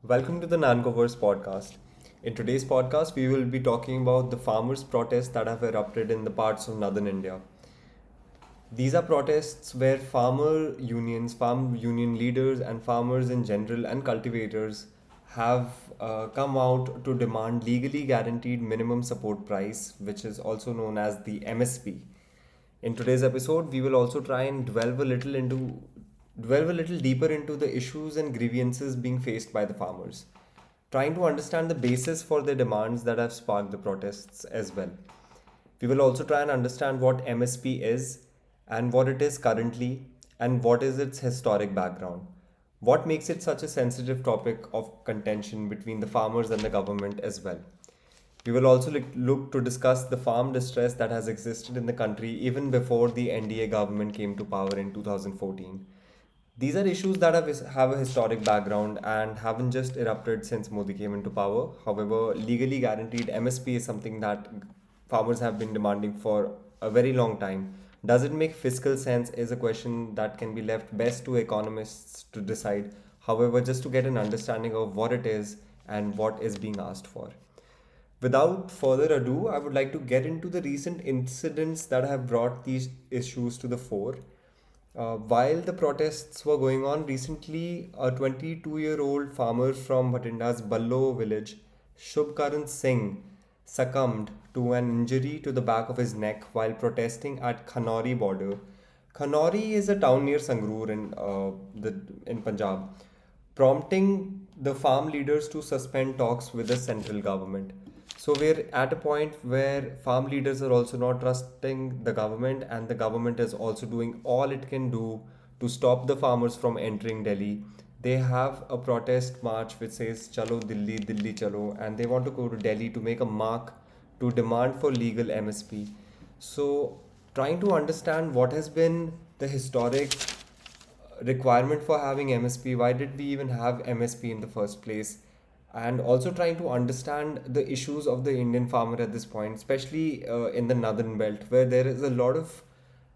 Welcome to the Nancoverse podcast. In today's podcast, we will be talking about the farmers' protests that have erupted in the parts of northern India. These are protests where farmer unions, farm union leaders, and farmers in general and cultivators have come out to demand legally guaranteed minimum support price, which is also known as the MSP. In today's episode, we will also try and delve a little deeper into the issues and grievances being faced by the farmers, trying to understand the basis for their demands that have sparked the protests as well. We will also try and understand what MSP is and what it is currently and what is its historic background. What makes it such a sensitive topic of contention between the farmers and the government as well. We will also look to discuss the farm distress that has existed in the country even before the NDA government came to power in 2014. These are issues that have a historic background and haven't just erupted since Modi came into power. However, legally guaranteed MSP is something that farmers have been demanding for a very long time. Does it make fiscal sense is a question that can be left best to economists to decide. However, just to get an understanding of what it is and what is being asked for. Without further ado, I would like to get into the recent incidents that have brought these issues to the fore. While the protests were going on recently, a 22-year-old farmer from Bhatinda's Ballo village, Shubkaran Singh, succumbed to an injury to the back of his neck while protesting at Khanori border. Khanori is a town near Sangrur in Punjab, prompting the farm leaders to suspend talks with the central government. So we're at a point where farm leaders are also not trusting the government, and the government is also doing all it can do to stop the farmers from entering Delhi. They have a protest march which says Chalo Delhi, Delhi Chalo, and they want to go to Delhi to make a mark to demand for legal MSP. So, trying to understand what has been the historic requirement for having MSP, why did we even have MSP in the first place? And also trying to understand the issues of the Indian farmer at this point, especially in the northern belt, where there is a lot of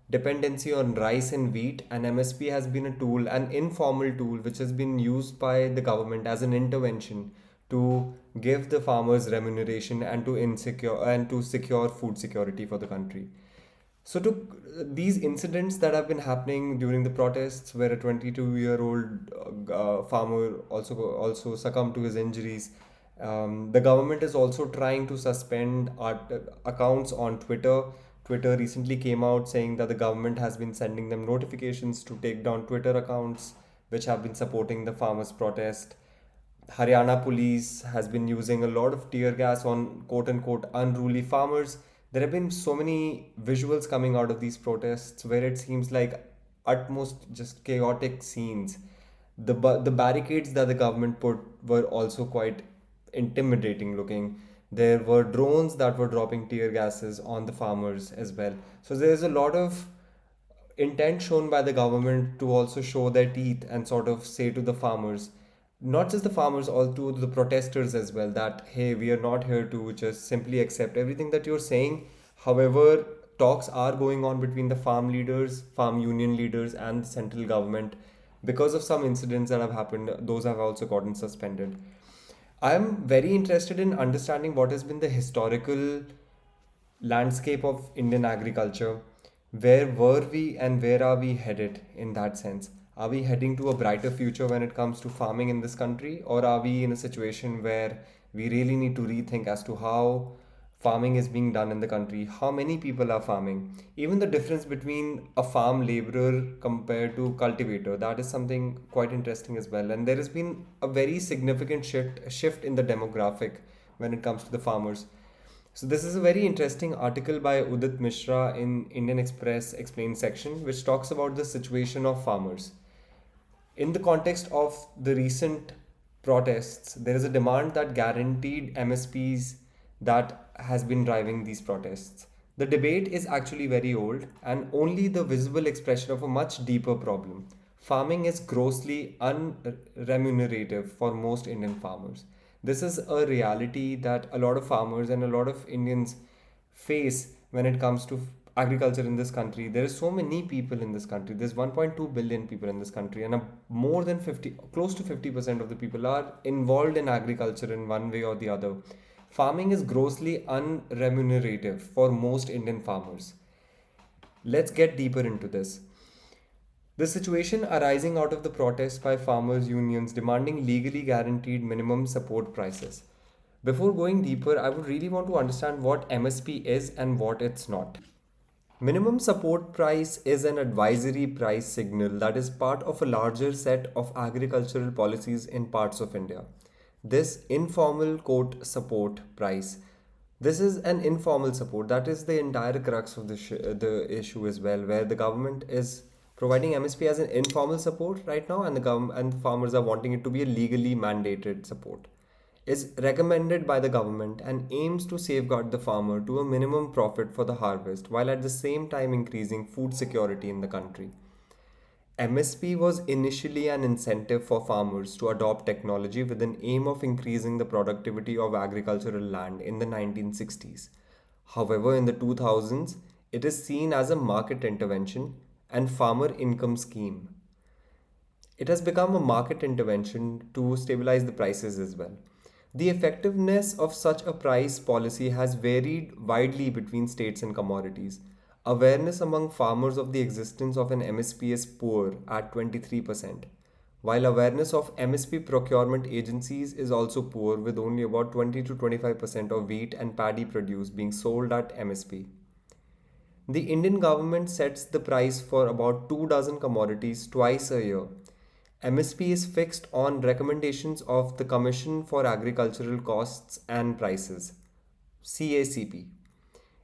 dependency on rice and wheat, and MSP has been a tool, an informal tool, which has been used by the government as an intervention to give the farmers remuneration and to secure food security for the country. So, to these incidents that have been happening during the protests, where a 22-year-old farmer also succumbed to his injuries, the government is also trying to suspend accounts on Twitter. Twitter recently came out saying that the government has been sending them notifications to take down Twitter accounts which have been supporting the farmers' protest. Haryana police has been using a lot of tear gas on quote unquote unruly farmers. There have been so many visuals coming out of these protests where it seems like utmost just chaotic scenes. The barricades that the government put were also quite intimidating looking. There were drones that were dropping tear gases on the farmers as well. So there's a lot of intent shown by the government to also show their teeth and sort of say to the farmers, not just the farmers, also to the protesters as well, that hey, we are not here to just simply accept everything that you're saying. However, talks are going on between the farm leaders, farm union leaders, and the central government. Because of some incidents that have happened, those have also gotten suspended. I'm very interested in understanding what has been the historical landscape of Indian agriculture. Where were we and where are we headed in that sense? Are we heading to a brighter future when it comes to farming in this country, or are we in a situation where we really need to rethink as to how farming is being done in the country? How many people are farming? Even the difference between a farm laborer compared to cultivator, that is something quite interesting as well. And there has been a very significant shift in the demographic when it comes to the farmers. So this is a very interesting article by Udit Mishra in Indian Express Explained section, which talks about the situation of farmers. In the context of the recent protests, there is a demand that guaranteed MSPs that has been driving these protests. The debate is actually very old and only the visible expression of a much deeper problem. Farming is grossly unremunerative for most Indian farmers. This is a reality that a lot of farmers and a lot of Indians face when it comes to agriculture in this country. There is so many people in this country. There's 1.2 billion people in this country, and more than 50, close to 50% of the people are involved in agriculture in one way or the other. Farming is grossly unremunerative for most Indian farmers. Let's get deeper into this. The situation arising out of the protests by farmers' unions demanding legally guaranteed minimum support prices. Before going deeper, I would really want to understand what MSP is and what it's not. Minimum support price is an advisory price signal that is part of a larger set of agricultural policies in parts of India. This informal quote support price. This is an informal support. That is the entire crux of the issue as well, where the government is providing MSP as an informal support right now, and the government and the farmers are wanting it to be a legally mandated support, is recommended by the government and aims to safeguard the farmer to a minimum profit for the harvest while at the same time increasing food security in the country. MSP was initially an incentive for farmers to adopt technology with an aim of increasing the productivity of agricultural land in the 1960s. However, in the 2000s, it is seen as a market intervention and farmer income scheme. It has become a market intervention to stabilize the prices as well. The effectiveness of such a price policy has varied widely between states and commodities. Awareness among farmers of the existence of an MSP is poor at 23%, while awareness of MSP procurement agencies is also poor, with only about 20 to 25% of wheat and paddy produce being sold at MSP. The Indian government sets the price for about 2 dozen commodities twice a year. MSP is fixed on recommendations of the Commission for Agricultural Costs and Prices, CACP,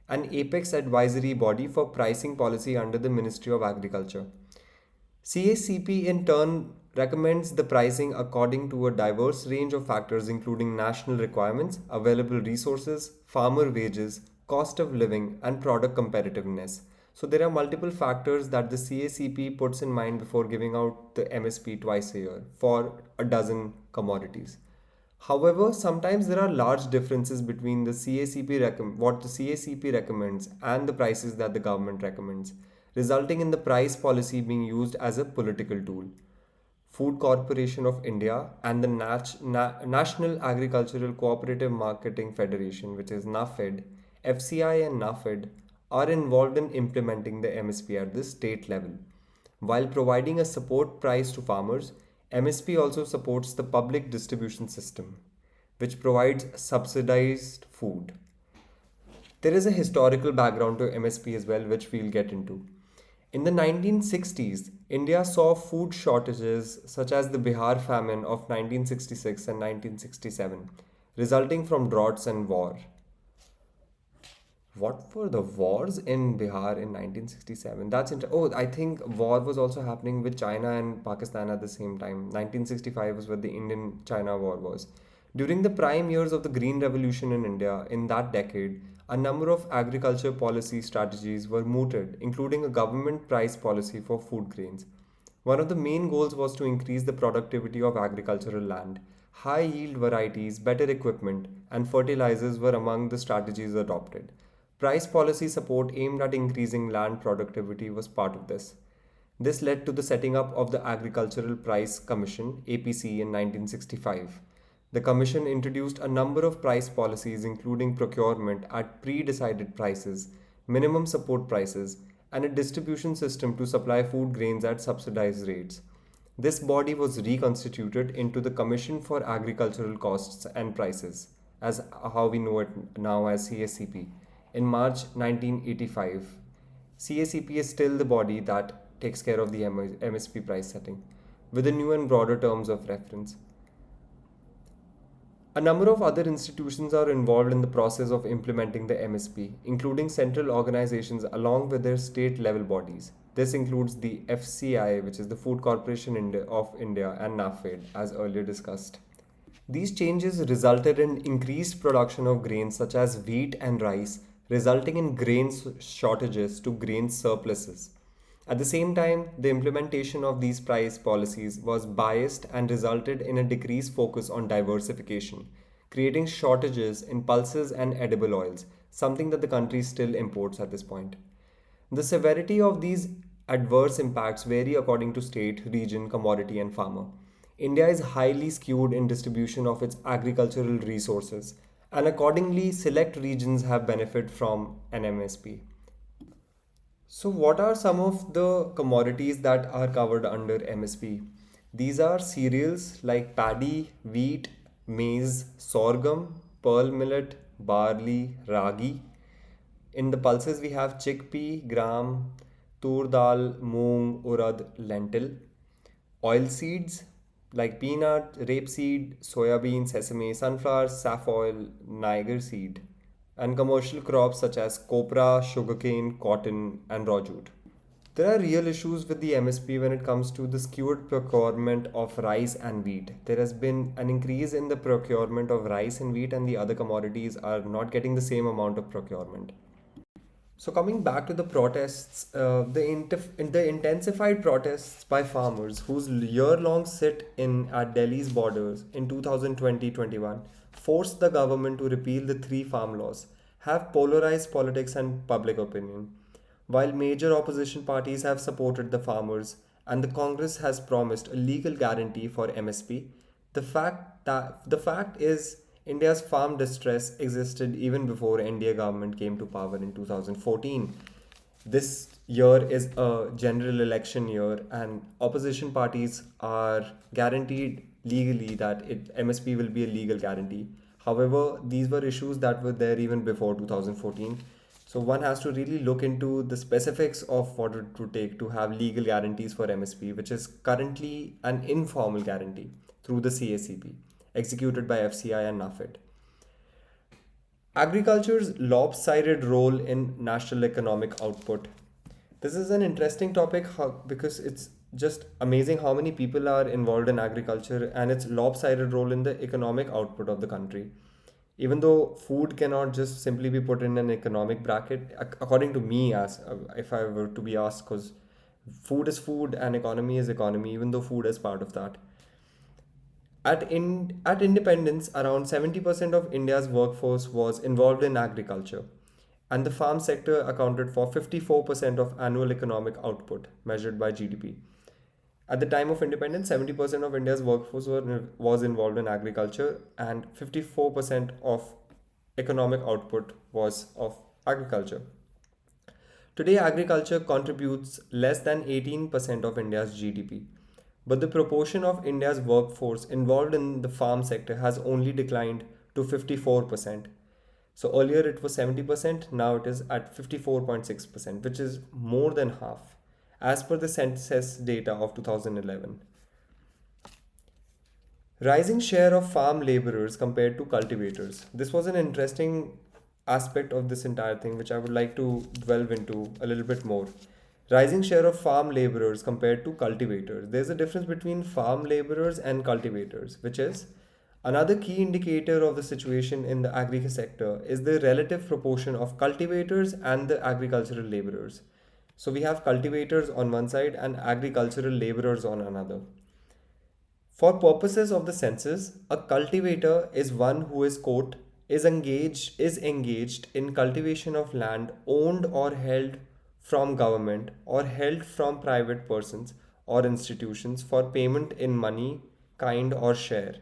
an apex advisory body for pricing policy under the Ministry of Agriculture. CACP in turn recommends the pricing according to a diverse range of factors including national requirements, available resources, farmer wages, cost of living, and product competitiveness. So there are multiple factors that the CACP puts in mind before giving out the MSP twice a year for a dozen commodities. However, sometimes there are large differences between what the CACP recommends and the prices that the government recommends, resulting in the price policy being used as a political tool. Food Corporation of India and the National Agricultural Cooperative Marketing Federation, which is NAFED, FCI and NAFED, are involved in implementing the MSP at the state level. While providing a support price to farmers, MSP also supports the public distribution system, which provides subsidized food. There is a historical background to MSP as well, which we'll get into. In the 1960s, India saw food shortages such as the Bihar famine of 1966 and 1967, resulting from droughts and war. What were the wars in Bihar in 1967? I think war was also happening with China and Pakistan at the same time. 1965 was where the Indian-China war was. During the prime years of the Green Revolution in India, in that decade, a number of agriculture policy strategies were mooted, including a government price policy for food grains. One of the main goals was to increase the productivity of agricultural land. High yield varieties, better equipment, and fertilizers were among the strategies adopted. Price policy support aimed at increasing land productivity was part of this. This led to the setting up of the Agricultural Price Commission (APC) in 1965. The commission introduced a number of price policies including procurement at pre-decided prices, minimum support prices, and a distribution system to supply food grains at subsidized rates. This body was reconstituted into the Commission for Agricultural Costs and Prices, as how we know it now as CACP, in March 1985. CACP is still the body that takes care of the MSP price setting, with the new and broader terms of reference. A number of other institutions are involved in the process of implementing the MSP, including central organizations along with their state level bodies. This includes the FCI, which is the Food Corporation of India, and NAFED, as earlier discussed. These changes resulted in increased production of grains such as wheat and rice, resulting in grain shortages to grain surpluses. At the same time, the implementation of these price policies was biased and resulted in a decreased focus on diversification, creating shortages in pulses and edible oils, something that the country still imports at this point. The severity of these adverse impacts vary according to state, region, commodity, and farmer. India is highly skewed in distribution of its agricultural resources, and accordingly, select regions have benefit from an MSP. So, what are some of the commodities that are covered under MSP? These are cereals like paddy, wheat, maize, sorghum, pearl millet, barley, ragi. In the pulses, we have chickpea, gram, tur dal, moong, urad, lentil. Oil seeds like peanut, rapeseed, soybean, sesame, sunflower, safflower, niger seed, and commercial crops such as copra, sugarcane, cotton, and raw jute. There are real issues with the MSP when it comes to the skewed procurement of rice and wheat. There has been an increase in the procurement of rice and wheat, and the other commodities are not getting the same amount of procurement. So coming back to the protests, the intensified protests by farmers whose year-long sit in at Delhi's borders in 2020-21 forced the government to repeal the three farm laws, have polarized politics and public opinion. While major opposition parties have supported the farmers and the Congress has promised a legal guarantee for MSP, the fact is India's farm distress existed even before NDA government came to power in 2014. This year is a general election year, and opposition parties are guaranteed legally that MSP will be a legal guarantee. However, these were issues that were there even before 2014. So one has to really look into the specifics of what it would take to have legal guarantees for MSP, which is currently an informal guarantee through the CACP, executed by FCI and NAFED. Agriculture's lopsided role in national economic output. This is an interesting topic because it's just amazing how many people are involved in agriculture and its lopsided role in the economic output of the country. Even though food cannot just simply be put in an economic bracket, according to me, as if I were to be asked, because food is food and economy is economy, even though food is part of that. At independence, around 70% of India's workforce was involved in agriculture, and the farm sector accounted for 54% of annual economic output measured by GDP. At the time of independence, 70% of India's workforce was involved in agriculture, and 54% of economic output was of agriculture. Today, agriculture contributes less than 18% of India's GDP, but the proportion of India's workforce involved in the farm sector has only declined to 54%. So earlier it was 70%, now it is at 54.6%, which is more than half, as per the census data of 2011. Rising share of farm laborers compared to cultivators. This was an interesting aspect of this entire thing, which I would like to delve into a little bit more. Rising share of farm laborers compared to cultivators. There's a difference between farm laborers and cultivators, which is another key indicator of the situation in the agri sector is the relative proportion of cultivators and the agricultural laborers. So we have cultivators on one side and agricultural laborers on another. For purposes of the census, a cultivator is one who is quote is engaged in cultivation of land owned or held from government or held from private persons or institutions for payment in money, kind or share.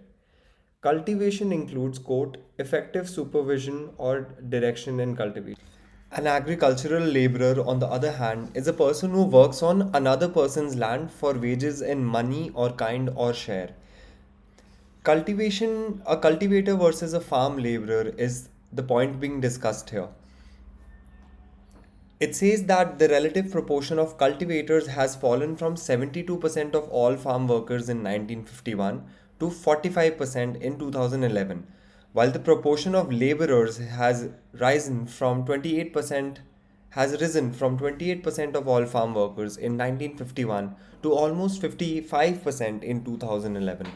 Cultivation includes quote effective supervision or direction in cultivation. An agricultural laborer, on the other hand, is a person who works on another person's land for wages in money or kind or share. Cultivation, a cultivator versus a farm laborer is the point being discussed here. It says that the relative proportion of cultivators has fallen from 72% of all farm workers in 1951 to 45% in 2011, while the proportion of laborers has risen from 28% of all farm workers in 1951 to almost 55% in 2011.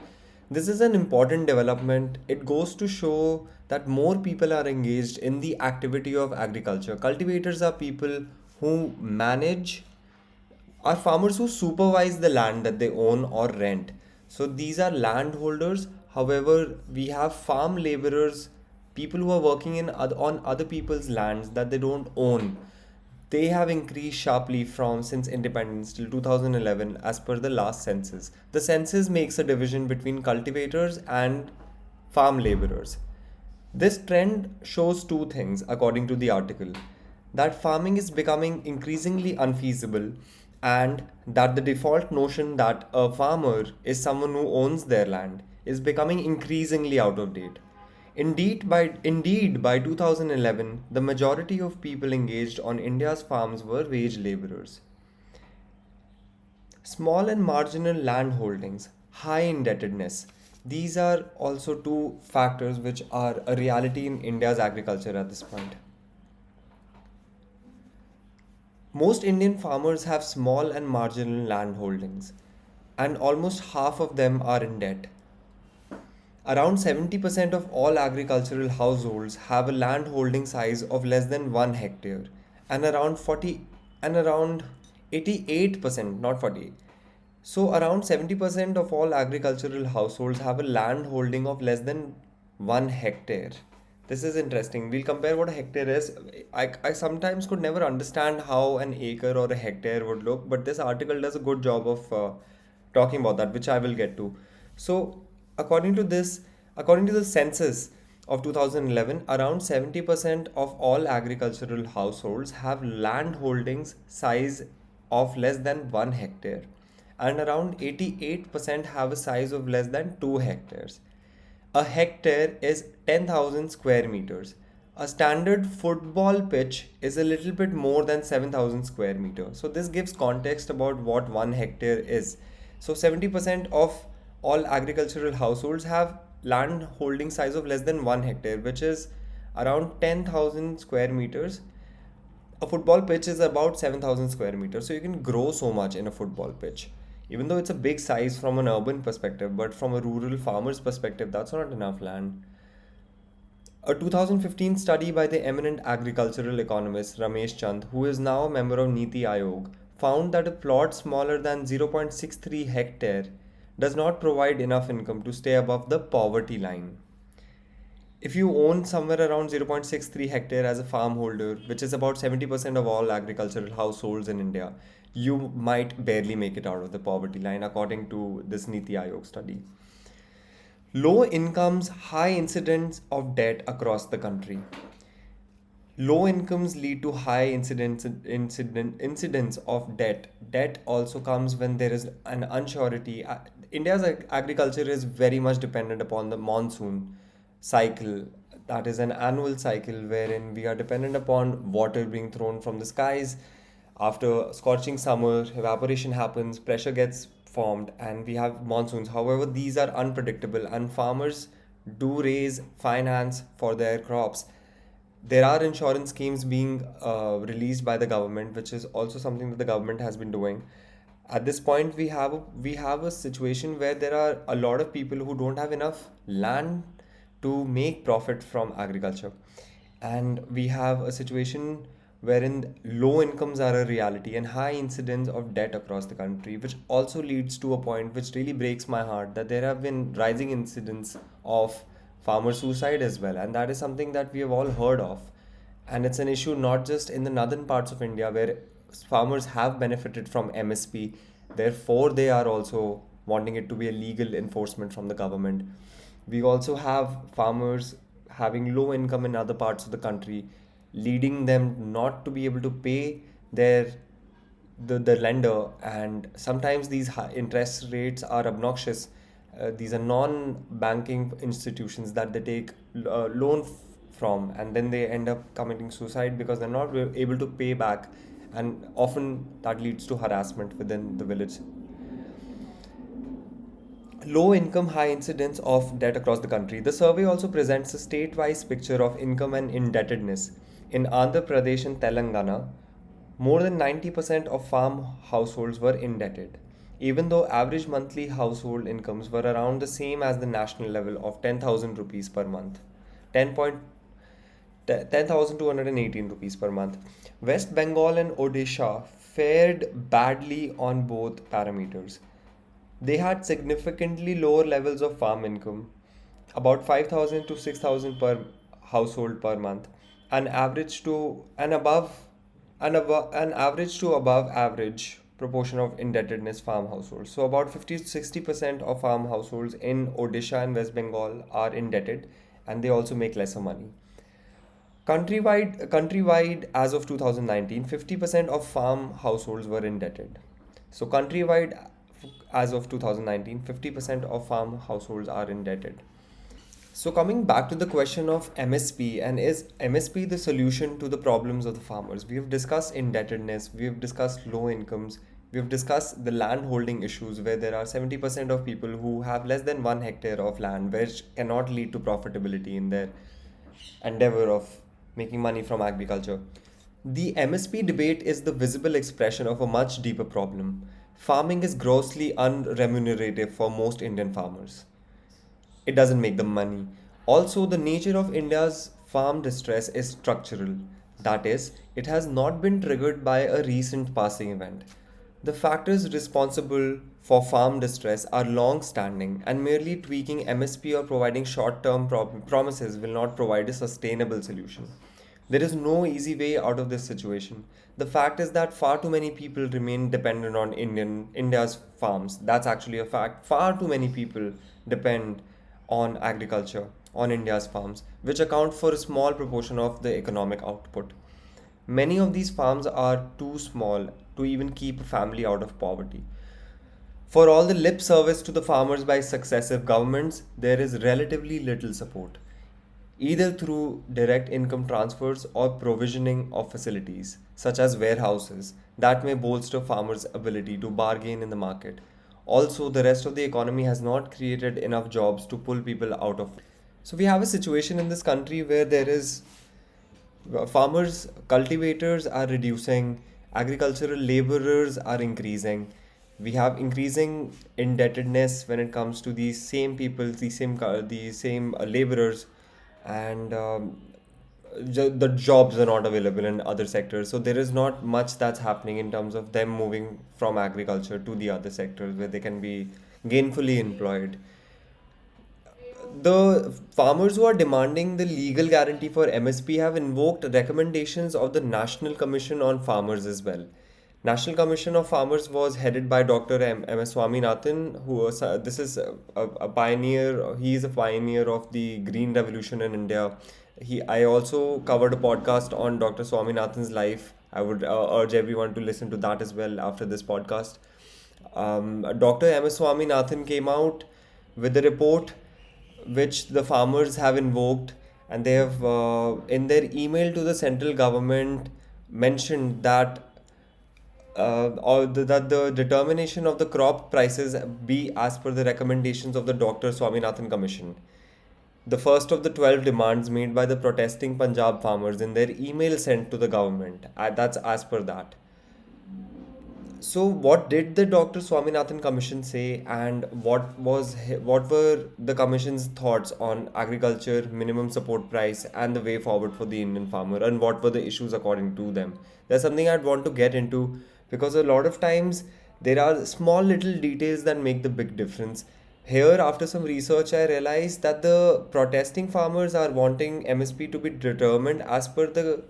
This is an important development. It goes to show that more people are engaged in the activity of agriculture. Cultivators are people who manage, are farmers who supervise the land that they own or rent. So these are landholders. However, we have farm laborers, people who are working on other people's lands that they don't own. they have increased sharply from since independence till 2011 as per the last census. The census makes a division between cultivators and farm laborers. This trend shows two things according to the article: that farming is becoming increasingly unfeasible, and that the default notion that a farmer is someone who owns their land is becoming increasingly out of date. Indeed, by 2011, the majority of people engaged on India's farms were wage laborers. Small and marginal land holdings, high indebtedness. These are also two factors which are a reality in India's agriculture at this point. Most Indian farmers have small and marginal land holdings, and almost half of them are in debt. Around 70% of all agricultural households have a land holding size of less than 1 hectare, and around 88%, not 40. So around 70% of all agricultural households have a land holding of less than 1 hectare. This is interesting. We'll compare what a hectare is. I sometimes could never understand how an acre or a hectare would look, but this article does a good job of talking about that, which I will get to. So, according to this, according to the census of 2011, around 70% of all agricultural households have land holdings size of less than 1 hectare, and around 88% have a size of less than 2 hectares. A hectare is 10,000 square meters. A standard football pitch is a little bit more than 7,000 square meters. So this gives context about what 1 hectare is. So 70% of all agricultural households have land holding size of less than 1 hectare, which is around 10,000 square meters. A football pitch is about 7,000 square meters, so you can grow so much in a football pitch. Even though it's a big size from an urban perspective, but from a rural farmer's perspective, that's not enough land. A 2015 study by the eminent agricultural economist Ramesh Chand, who is now a member of Niti Aayog, found that a plot smaller than 0.63 hectare does not provide enough income to stay above the poverty line. If you own somewhere around 0.63 hectare as a farm holder, which is about 70% of all agricultural households in India, you might barely make it out of the poverty line according to this Niti Aayog study. Low incomes, high incidence of debt across the country. Low incomes lead to high incidence of debt. Debt also comes when there is an unsurety. India's agriculture is very much dependent upon the monsoon cycle. That is an annual cycle wherein we are dependent upon water being thrown from the skies. After scorching summer, evaporation happens, pressure gets formed, and we have monsoons. However, these are unpredictable, and farmers do raise finance for their crops. There are insurance schemes being released by the government, which is also something that the government has been doing. At this point, we have a situation where there are a lot of people who don't have enough land to make profit from agriculture, and we have a situation wherein low incomes are a reality and high incidence of debt across the country, which also leads to a point which really breaks my heart, that there have been rising incidents of farmer suicide as well, and that is something that we have all heard of. And it's an issue not just in the northern parts of India where farmers have benefited from MSP, therefore they are also wanting it to be a legal enforcement from the government. We also have farmers having low income in other parts of the country, leading them not to be able to pay their the lender, and sometimes these high interest rates are obnoxious. These are non-banking institutions that they take loan from, and then they end up committing suicide because they're not able to pay back, and often that leads to harassment within the village. Low income, high incidence of debt across the country. The survey also presents a state-wise picture of income and indebtedness. In Andhra Pradesh and Telangana, more than 90% of farm households were indebted, even though average monthly household incomes were around the same as the national level of 10,000 rupees per month. 10 point 10,218 rupees per month. West Bengal and Odisha fared badly on both parameters. They had significantly lower levels of farm income, about 5,000 to 6,000 per household per month, and average to and above an average to above average proportion of indebtedness farm households. So about 50 to 60% of farm households in Odisha and West Bengal are indebted, and they also make lesser money. Countrywide, as of 2019, 50% of farm households were indebted. So countrywide, as of 2019, 50% of farm households are indebted. So coming back to the question of MSP, and is MSP the solution to the problems of the farmers? We have discussed indebtedness, we have discussed low incomes, we have discussed the land holding issues where there are 70% of people who have less than 1 hectare of land, which cannot lead to profitability in their endeavor of making money from agriculture. The MSP debate is the visible expression of a much deeper problem. Farming is grossly unremunerative for most Indian farmers. It doesn't make them money. Also, the nature of India's farm distress is structural. That is, it has not been triggered by a recent passing event. The factors responsible for farm distress are long standing, and merely tweaking MSP or providing short term promises will not provide a sustainable solution. There is no easy way out of this situation. The fact is that far too many people remain dependent on India's farms. That's actually a fact. Far too many people depend on agriculture, on India's farms, which account for a small proportion of the economic output. Many of these farms are too small to even keep a family out of poverty. For all the lip service to the farmers by successive governments, there is relatively little support, either through direct income transfers or provisioning of facilities, such as warehouses, that may bolster farmers' ability to bargain in the market. Also, the rest of the economy has not created enough jobs to pull people out of. So, we have a situation in this country where there is farmers, cultivators are reducing, agricultural laborers are increasing. We have increasing indebtedness when it comes to these same people, these same laborers, and the jobs are not available in other sectors. So there is not much that's happening in terms of them moving from agriculture to the other sectors where they can be gainfully employed. The farmers who are demanding the legal guarantee for MSP have invoked recommendations of the National Commission on Farmers as well. National Commission of Farmers was headed by Dr. M.S. Swaminathan, who was this is a pioneer. He is a pioneer of the Green Revolution in India. I also covered a podcast on Dr. Swaminathan's life. I would urge everyone to listen to that as well after this podcast. Dr. M.S. Swaminathan came out with a report which the farmers have invoked, and they have in their email to the central government mentioned that that the determination of the crop prices be as per the recommendations of the Dr. Swaminathan Commission. The first of the 12 demands made by the protesting Punjab farmers in their email sent to the government. That's as per that. So, what did the Dr. Swaminathan Commission say, and what were the Commission's thoughts on agriculture, minimum support price, and the way forward for the Indian farmer, and what were the issues according to them? There's something I'd want to get into because a lot of times there are small little details that make the big difference. Here, after some research, I realized that the protesting farmers are wanting MSP to be determined as per the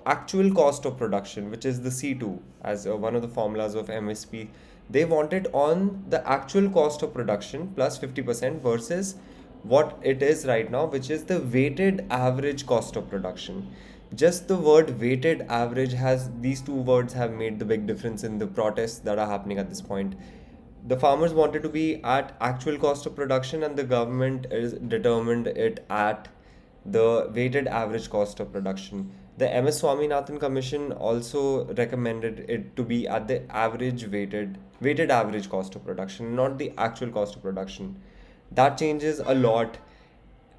actual cost of production, which is the C2, as one of the formulas of MSP. They want it on the actual cost of production plus 50% versus what it is right now, which is the weighted average cost of production. Just the word weighted average has these two words have made the big difference in the protests that are happening at this point. The farmers wanted to be at actual cost of production, and the government is determined it at the weighted average cost of production. The MS Swaminathan Commission also recommended it to be at the average weighted average cost of production, not the actual cost of production. That changes a lot.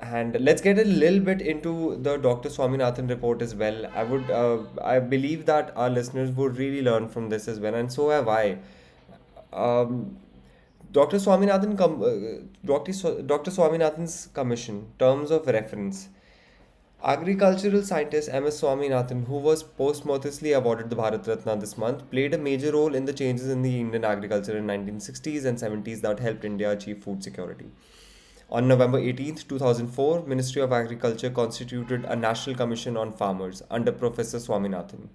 And let's get a little bit into the Dr. Swaminathan report as well. I believe that our listeners would really learn from this as well, and so have I. Um, Dr. Dr. Swaminathan's commission, terms of reference. Agricultural scientist M.S. Swaminathan, who was posthumously awarded the Bharat Ratna this month, played a major role in the changes in the Indian agriculture in 1960s and 70s that helped India achieve food security. On November 18th, 2004, Ministry of Agriculture constituted a National Commission on Farmers under Professor Swaminathan.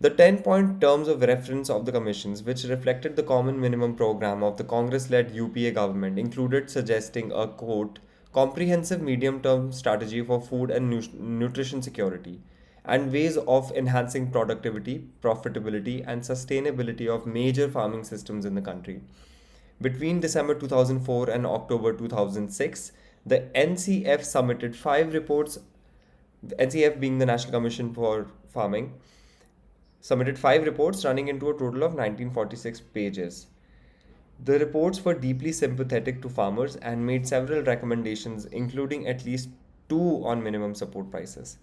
The 10-point terms of reference of the commissions, which reflected the common minimum program of the Congress led UPA government, included suggesting a quote, comprehensive medium term strategy for food and nutrition security and ways of enhancing productivity, profitability, and sustainability of major farming systems in the country. Between December 2004 and October 2006, the NCF submitted five reports, NCF being the National Commission for Farming, submitted five reports running into a total of 1946 pages. The reports were deeply sympathetic to farmers and made several recommendations, including at least two on minimum support prices.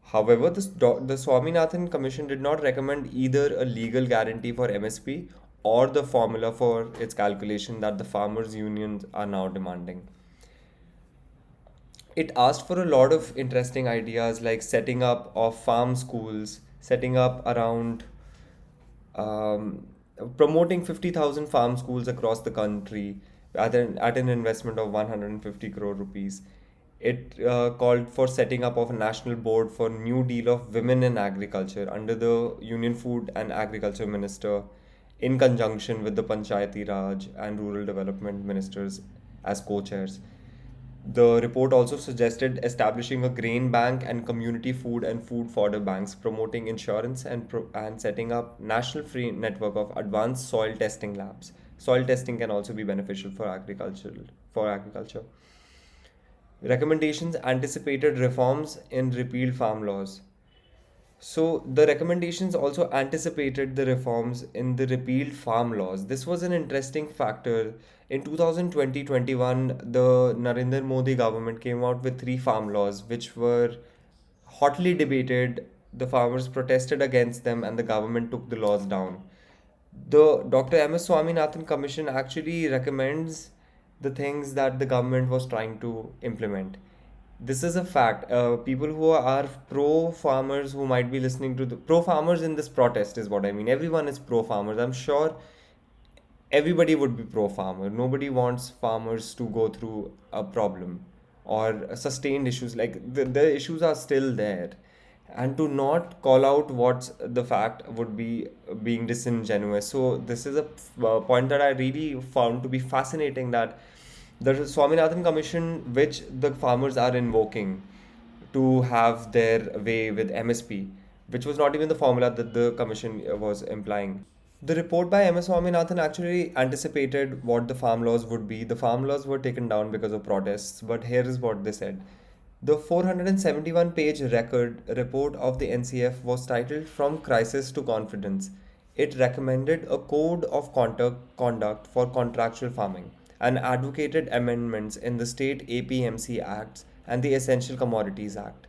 However, the Swaminathan Commission did not recommend either a legal guarantee for MSP or the formula for its calculation that the farmers' unions are now demanding. It asked for a lot of interesting ideas like setting up of farm schools, setting up around um, promoting 50,000 farm schools across the country at an investment of 150 crore rupees. It called for setting up of a national board for New Deal of Women in Agriculture under the Union Food and Agriculture Minister in conjunction with the Panchayati Raj and Rural Development Ministers as co-chairs. The report also suggested establishing a grain bank and community food and food fodder banks, promoting insurance and setting up national free network of advanced soil testing labs. Soil testing can also be beneficial for agriculture. Recommendations anticipated reforms in repealed farm laws. So the recommendations also anticipated the reforms in the repealed farm laws. This was an interesting factor. In 2020-21, the Narendra Modi government came out with three farm laws, which were hotly debated. The farmers protested against them, and the government took the laws down. The Dr. M.S. Swaminathan Commission actually recommends the things that the government was trying to implement. This is a fact. People who are pro farmers who might be listening to the pro farmers in this protest is what I mean. Everyone is pro farmers. I'm sure everybody would be pro farmer. Nobody wants farmers to go through a problem or sustained issues. Like the issues are still there. And to not call out what's the fact would be being disingenuous. So, this is a point that I really found to be fascinating, that the Swaminathan Commission, which the farmers are invoking to have their way with MSP, which was not even the formula that the commission was implying. The report by M.S. Swaminathan actually anticipated what the farm laws would be. The farm laws were taken down because of protests, but here is what they said. The 471-page record report of the NCF was titled From Crisis to Confidence. It recommended a code of conduct for contractual farming and advocated amendments in the state APMC Acts and the Essential Commodities Act.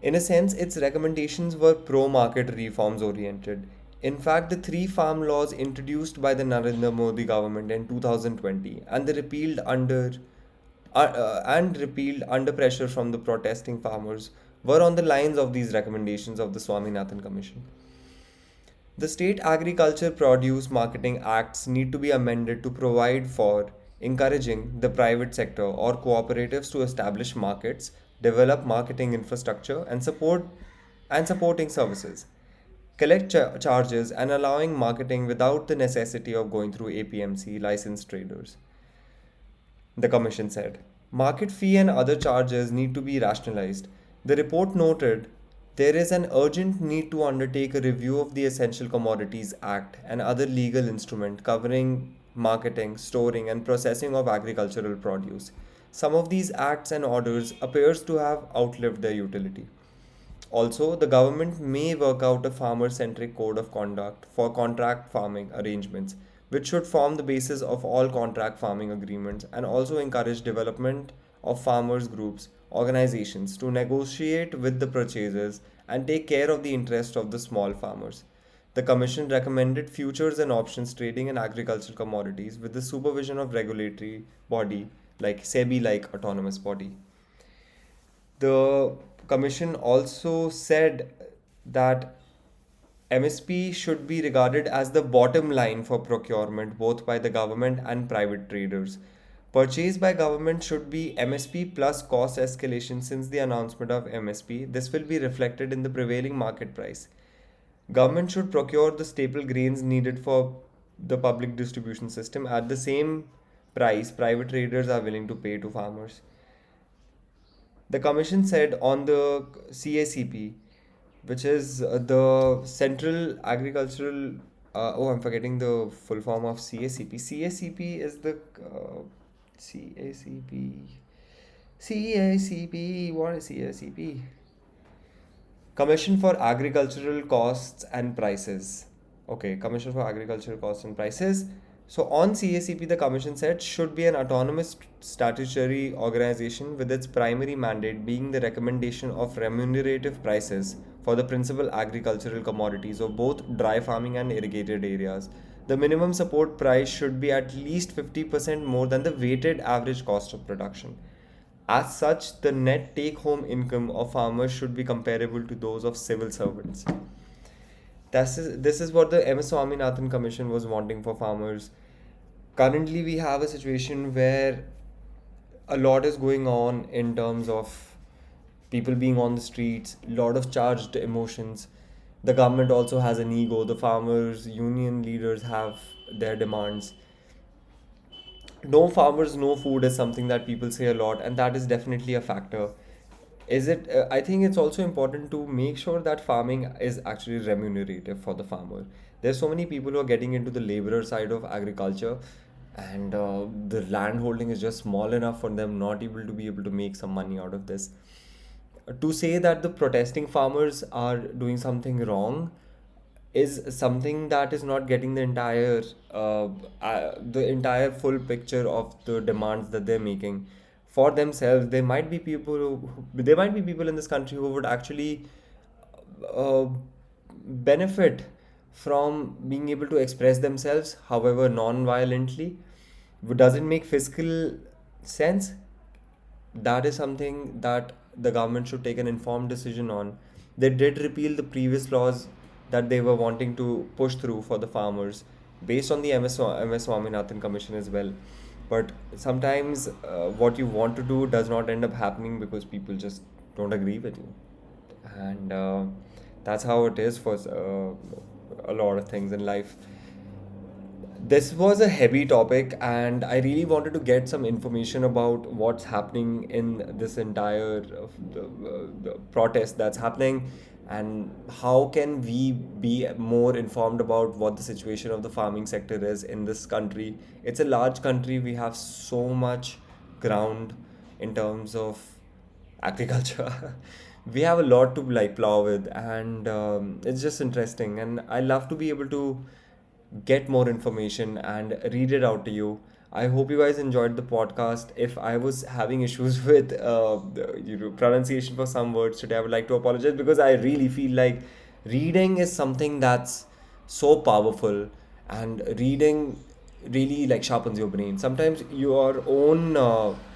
In a sense, its recommendations were pro market reforms oriented. In fact, the three farm laws introduced by the Narendra Modi government in 2020 and repealed under pressure from the protesting farmers were on the lines of these recommendations of the Swaminathan Commission. The State Agriculture Produce Marketing Acts need to be amended to provide for encouraging the private sector or cooperatives to establish markets, develop marketing infrastructure, and supporting services, collect charges, and allowing marketing without the necessity of going through APMC licensed traders. The Commission said. Market fee and other charges need to be rationalized. The report noted there is an urgent need to undertake a review of the Essential Commodities Act and other legal instruments covering marketing, storing, and processing of agricultural produce. Some of these acts and orders appears to have outlived their utility. Also, the government may work out a farmer centric code of conduct for contract farming arrangements, which should form the basis of all contract farming agreements and also encourage development of farmers' groups, organizations to negotiate with the purchasers and take care of the interest of the small farmers. The Commission recommended futures and options trading in agricultural commodities with the supervision of regulatory body like SEBI like autonomous body. The Commission also said that MSP should be regarded as the bottom line for procurement both by the government and private traders. Purchase by government should be MSP plus cost escalation since the announcement of MSP. This will be reflected in the prevailing market price. Government should procure the staple grains needed for the public distribution system at the same price private traders are willing to pay to farmers. The commission said on the CACP, which is the Central Agricultural. I'm forgetting the full form of CACP. CACP is the CACP. CACP. What is CACP? Commission for Agricultural Costs and Prices. Okay, Commission for Agricultural Costs and Prices. So on CACP, the Commission said should be an autonomous statutory organization with its primary mandate being the recommendation of remunerative prices for the principal agricultural commodities of both dry farming and irrigated areas. The minimum support price should be at least 50% more than the weighted average cost of production. As such, the net take home income of farmers should be comparable to those of civil servants. This is what the MS Swaminathan Commission was wanting for farmers. Currently, we have a situation where a lot is going on in terms of people being on the streets, a lot of charged emotions. The government also has an ego, the farmers, union leaders have their demands. No farmers, no food is something that people say a lot, and that is definitely a factor. Is it? I think it's also important to make sure that farming is actually remunerative for the farmer. There's so many people who are getting into the laborer side of agriculture, and the land holding is just small enough for them not able to make some money out of this. To say that the protesting farmers are doing something wrong is something that is not getting the entire full picture of the demands that they're making for themselves. There might be people in this country who would actually uh, benefit from being able to express themselves, however non-violently. Does it make fiscal sense? That is something that the government should take an informed decision on. They did repeal the previous laws that they were wanting to push through for the farmers based on the MS Swaminathan Commission as well. But sometimes what you want to do does not end up happening because people just don't agree with you. And that's how it is for a lot of things in life. This was a heavy topic, and I really wanted to get some information about what's happening in this entire the protest that's happening, and how can we be more informed about what the situation of the farming sector is in this country. It's a large country, we have so much ground in terms of agriculture. We have a lot to like plow with, and it's just interesting, and I love to be able to get more information and read it out to you. I hope you guys enjoyed the podcast. If I was having issues with pronunciation for some words today, I would like to apologize because I really feel like reading is something that's so powerful, and reading really like sharpens your brain. Sometimes your own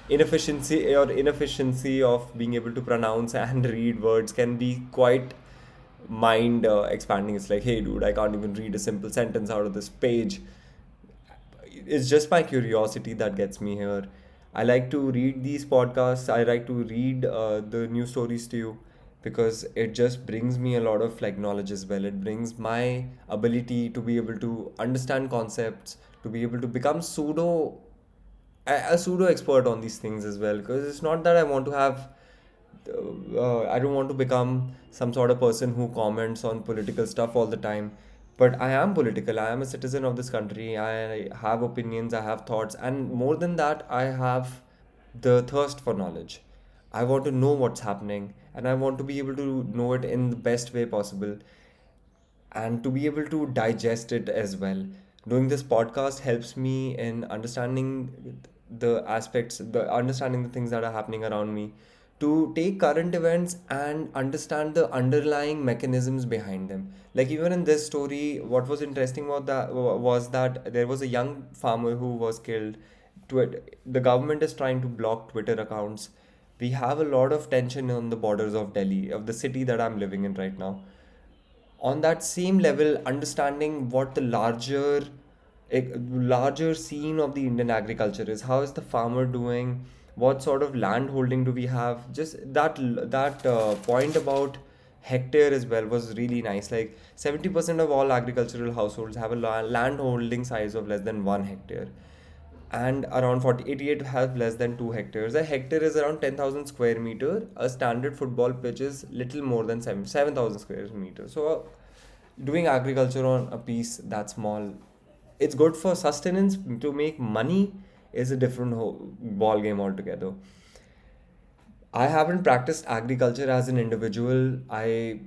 inefficiency of being able to pronounce and read words can be quite mind expanding. It's like, hey dude, I can't even read a simple sentence out of this page. It's just my curiosity that gets me here. I like to read these podcasts, I like to read the news stories to you, because it just brings me a lot of like knowledge as well. It brings my ability to be able to understand concepts, to be able to become a pseudo expert on these things as well, because it's not that I want to have I don't want to become some sort of person who comments on political stuff all the time. But I am political. I am a citizen of this country. I have opinions, I have thoughts, and more than that, I have the thirst for knowledge. I want to know what's happening, and I want to be able to know it in the best way possible, and to be able to digest it as well. Doing this podcast helps me in understanding understanding the things that are happening around me, to take current events and understand the underlying mechanisms behind them. Like even in this story, what was interesting about that was that there was a young farmer who was killed. The government is trying to block Twitter accounts. We have a lot of tension on the borders of Delhi, of the city that I'm living in right now. On that same level, understanding what the larger scene of the Indian agriculture is. How is the farmer doing? What sort of land holding do we have? Just that point about hectare as well was really nice. Like 70% of all agricultural households have a land holding size of less than 1 hectare, and around 88 have less than 2 hectares. A hectare is around 10,000 square meter. A standard football pitch is little more than 7,000 square meters. So doing agriculture on a piece that small, it's good for sustenance. To make money is a different ball game altogether. I haven't practiced agriculture as an individual. I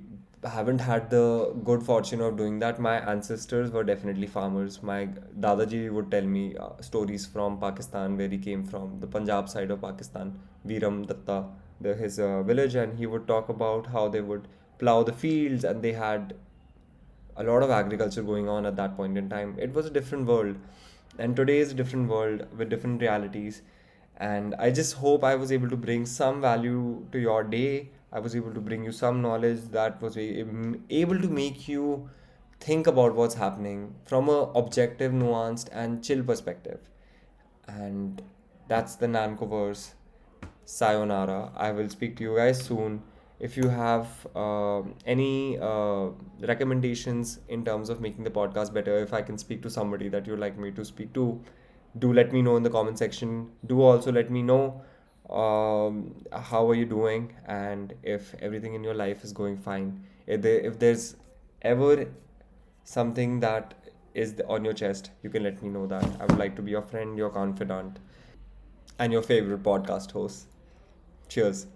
haven't had the good fortune of doing that. My ancestors were definitely farmers. My Dadaji would tell me stories from Pakistan, where he came from, the Punjab side of Pakistan, Viram Datta, his village, and he would talk about how they would plow the fields, and they had a lot of agriculture going on at that point in time. It was a different world, and today is a different world with different realities. And I just hope I was able to bring some value to your day. I was able to bring you some knowledge that was able to make you think about what's happening from a objective, nuanced, and chill perspective. And that's the Nankoverse. Sayonara. I will speak to you guys soon. If you have any recommendations in terms of making the podcast better, if I can speak to somebody that you'd like me to speak to, do let me know in the comment section. Do also let me know how are you doing, and if everything in your life is going fine. If there's ever something that is on your chest, you can let me know that. I would like to be your friend, your confidant, and your favorite podcast host. Cheers.